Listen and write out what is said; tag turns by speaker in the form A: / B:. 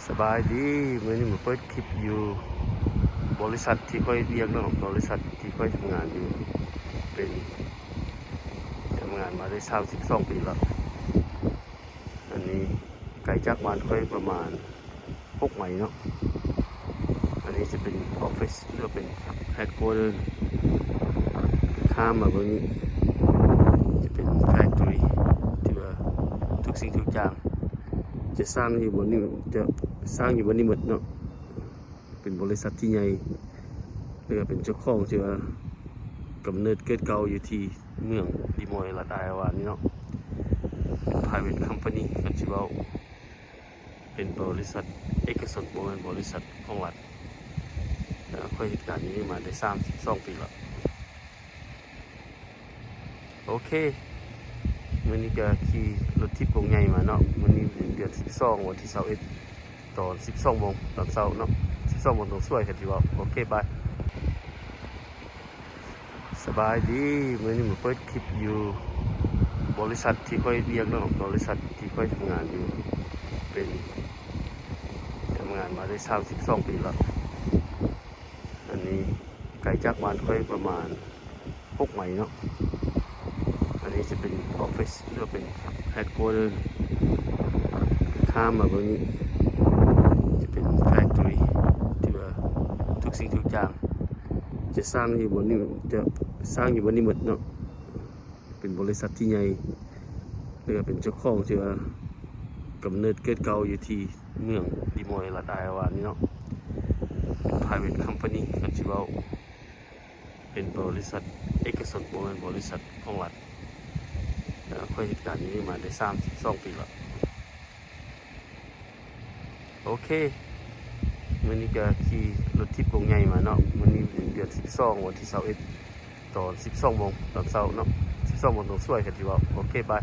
A: สบายดีมื้อนี้มาเปิดคลิปอยู่บริษัทที่ค่อยเรียกเนาะบริษัทที่ค่อยทำงานอยู่เป็นทำงานมาได้32ปีแล้วอันนี้ไกลจากบ้านค่อยประมาณ6 ไมล์เนาะอันนี้จะเป็นออฟฟิศหรือเป็นเฮดควอเตอร์ข้ามมาเบนนี้จะเป็นแฟคทอรี่ที่ว่าทุกสิ่งทุกอย่างจะสร้างอยู่บนนี้จะสร้างอยู่บนนี้หมดเนาะเป็นบริษัทที่ใหญ่หรือเป็นเจ้าของที่ว่ากำเนิดเกิดเก่าอยู่ที่เมืองดิมอยรัฐไอโอวานี่เนาะเป็น private company กันที่ว่าเป็นบริษัทเอกชนบ่แม่นบริษัทของรัฐค่อยเหตุการณ์นี้มาได้32 ปีแล้วโอเคมื้อนี้ก็ขี่รถทิพย์กงใหญ่มาเนาะมื้อนี้เดือน12วันที่21ตอน12 โมงตอนเช้าเนาะ12 โมงตรงสวยกันที่ว่าโอเคบายสบายดีมื้อนี้มาเปิดคลิปอยู่บริษัทที่ค่อยเรียกเนาะบริษัทที่ค่อยทำงานอยู่เป็นทำงานมาได้32 ปีแล้วอันนี้ไกลจากบ้านค่อยประมาณ6 ไมล์เนาะอันนี้จะเป็นออฟฟิศหรือเป็นเฮดควอเตอร์ข้ามมาเบนนี้จะเป็นแฟคทอรี่ที่ว่าทุกสิ่งทุกอย่างจะสร้างอยู่บนนี้จะสร้างอยู่บนนี้หมดเนาะเป็นบริษัทที่ใหญ่หรือเป็นเจ้าของที่ว่ากำเนิดเกิดเก่าอยู่ที่เมืองดิมอยรัฐไอโอวานี่เนาะเป็น private company กันที่ว่าเป็นบริษัทเอกชนบ่แม่นบริษัทของรัฐค่อยเหตุการณ์นี้มาได้32 ปีแล้วโอเคมื้อนี้ก็ขี่รถทิพย์กงใหญ่มาเนาะมื้อนี้เดือน12วันที่21ตอน12 โมงตอนเช้าเนาะ12 โมงตรงสวยกันที่ว่าโอเคบาย